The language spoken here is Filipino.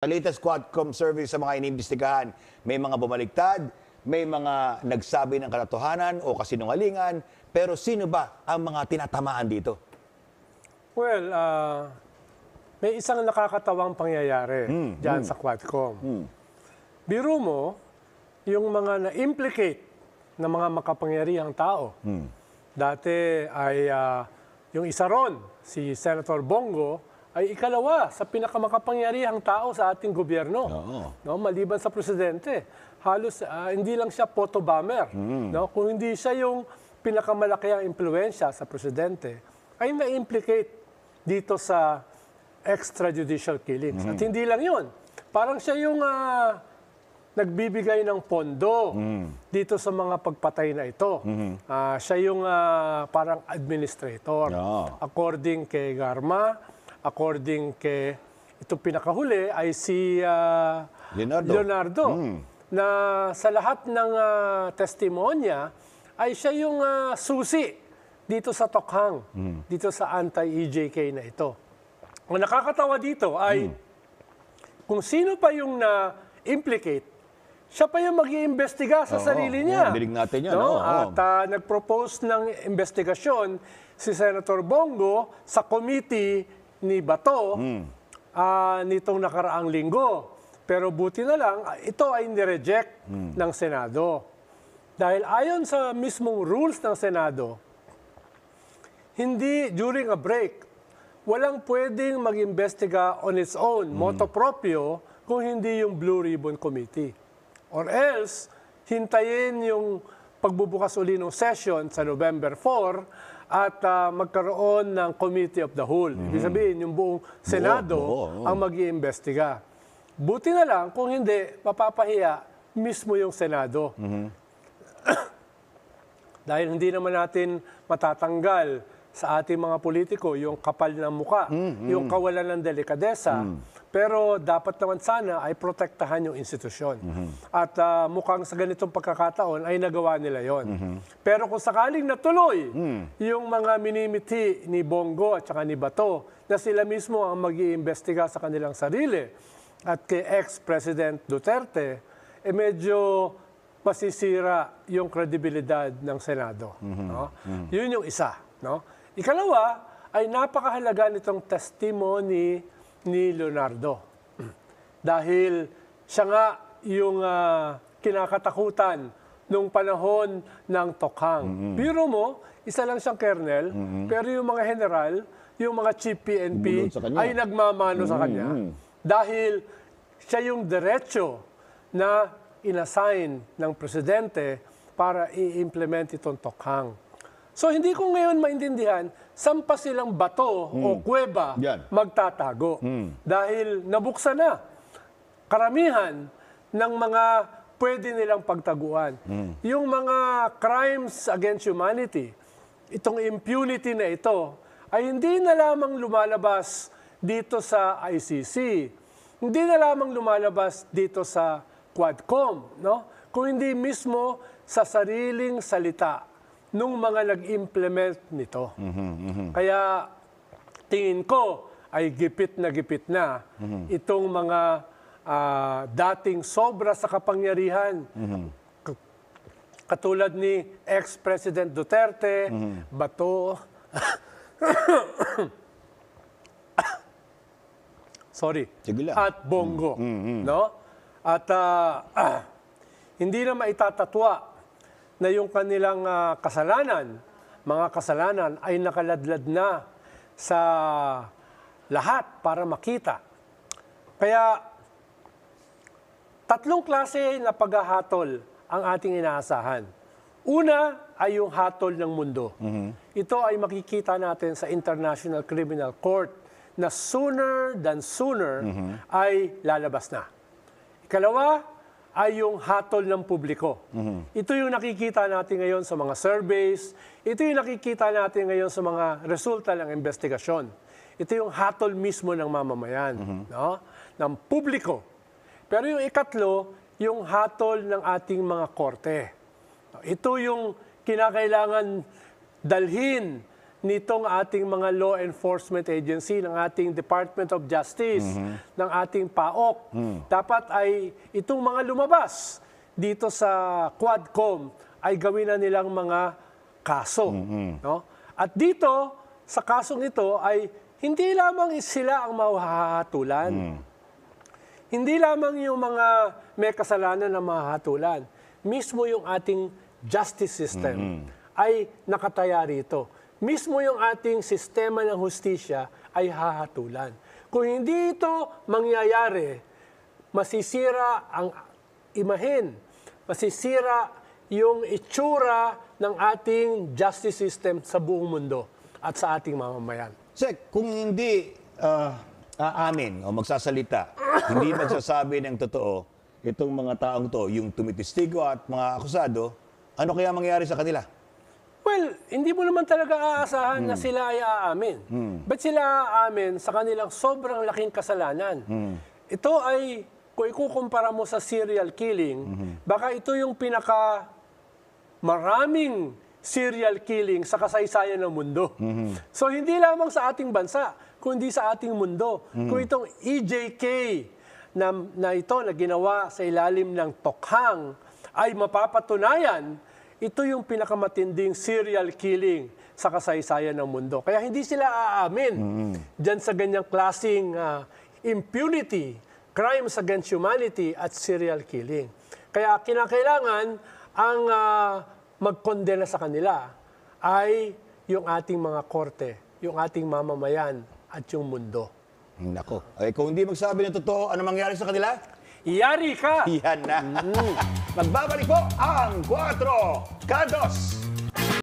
Sa latest Quadcom survey sa mga inimbestigahan, may mga bumaliktad, may mga nagsabi ng katotohanan o kasinungalingan, pero sino ba ang mga tinatamaan dito? Well, may isang nakakatawang pangyayari dyan sa Quadcom. Biro mo, yung mga na-implicate na mga makapangyarihang tao. Dati ay yung isa ron, si Senator Bongo, ay ikalawa sa pinakamakapangyarihang tao sa ating gobyerno. No, maliban sa presidente. Halos hindi lang siya photo bomber. No? Kung hindi siya yung pinakamalakihang impluensya sa presidente, ay na-implicate dito sa extrajudicial killings. At hindi lang yun. Parang siya yung nagbibigay ng pondo dito sa mga pagpatay na ito. Siya yung parang administrator. According kay Garma, according kay itong pinakahuli ay si Leonardo. Na sa lahat ng testimonya ay siya yung susi dito sa Tokhang, dito sa anti-EJK na ito. Ang nakakatawa dito ay kung sino pa yung na-implicate, siya pa yung mag-iimbestiga sa sarili niya. Dinig natin yan. No? At nag-propose ng investigasyon si Senator Bongo sa committee ni Bato nitong nakaraang linggo. Pero buti na lang, ito ay nireject ng Senado. Dahil ayon sa mismong rules ng Senado, hindi during a break, walang pwedeng mag-imbestiga on its own, motu proprio, kung hindi yung Blue Ribbon Committee. Or else, hintayin yung pagbubukas uli ng session sa November 4 at magkaroon ng Committee of the Whole. Ibig sabihin, yung buong Senado ang mag-iimbestiga. Buti na lang kung hindi, mapapahiya mismo yung Senado. Dahil hindi naman natin matatanggal sa ating mga politiko yung kapal ng muka, yung kawalan ng delikadesa. Pero dapat naman sana ay protektahan yung institusyon. At mukhang sa ganitong pagkakataon ay nagawa nila yon. Pero kung sakaling natuloy yung mga minimiti ni Bongo at saka ni Bato na sila mismo ang mag-iimbestiga sa kanilang sarili at kay ex-President Duterte, medyo masisira yung kredibilidad ng Senado. No? Yun yung isa. No? Ikalawa ay napakahalaga nitong testimony ni Leonardo. Dahil siya nga yung kinakatakutan nung panahon ng Tokhang. Biro mo, isa lang siyang kernel, pero yung mga general, yung mga chief PNP ay nagmamano sa kanya. Dahil siya yung diretso na inassign ng presidente para i-implement itong Tokhang. So hindi ko ngayon maintindihan, saan pa silang bato o kuweba magtatago? Dahil nabuksan na karamihan ng mga pwede nilang pagtaguan. Yung mga crimes against humanity, itong impunity na ito, ay hindi na lamang lumalabas dito sa ICC, hindi na lamang lumalabas dito sa Quadcom, no? Kung hindi mismo sa sariling salita nung mga nag-implement nito. Kaya tingin ko ay gipit na itong mga dating sobra sa kapangyarihan. Katulad ni ex-President Duterte, Bato, at Bongo. No? At hindi na maitatatwa na yung kanilang kasalanan, mga kasalanan ay nakaladlad na sa lahat para makita. Kaya tatlong klase na paghahatol ang ating inaasahan. Una ay yung hatol ng mundo. Ito ay makikita natin sa International Criminal Court na sooner than sooner ay lalabas na. Ikalawa ay yung hatol ng publiko. Ito yung nakikita natin ngayon sa mga surveys. Ito yung nakikita natin ngayon sa mga resulta ng investigasyon. Ito yung hatol mismo ng mamamayan, no? Ng publiko. Pero yung ikatlo, yung hatol ng ating mga korte. Ito yung kinakailangan dalhin nitong ating mga law enforcement agency, ng ating Department of Justice, ng ating PAOK. Dapat ay itong mga lumabas dito sa Quadcom ay gawin na nilang mga kaso. No? At dito, sa kasong ito ay hindi lamang sila ang mahahatulan. Hindi lamang yung mga may kasalanan na mahahatulan. Mismo yung ating justice system ay nakataya rito. Mismo yung ating sistema ng hustisya ay hahatulan. Kung hindi ito mangyayari, masisira ang imahen, masisira yung itsura ng ating justice system sa buong mundo at sa ating mamamayan. Sek, kung hindi aamin o magsasalita, hindi magsasabi ng totoo, itong mga taong to, yung tumitistigo at mga akusado, ano kaya mangyayari sa kanila? Well, hindi mo naman talaga aasahan na sila ay aamin. Ba't sila aamin sa kanilang sobrang laking kasalanan? Ito ay, kung ikukumpara mo sa serial killing, baka ito yung maraming serial killing sa kasaysayan ng mundo. So hindi lamang sa ating bansa, kundi sa ating mundo. Kung itong EJK na ito na ginawa sa ilalim ng tokhang ay mapapatunayan, ito yung pinakamatinding serial killing sa kasaysayan ng mundo. Kaya hindi sila aamin dyan sa ganyang klaseng impunity, crimes against humanity at serial killing. Kaya kinakailangan ang magkondena sa kanila ay yung ating mga korte, yung ating mamamayan at yung mundo. Nako. Ay, kung hindi magsabi ng totoo, ano mangyayari sa kanila? Iyari ka! Yan na. Magbabalik po ang 4 Kantos.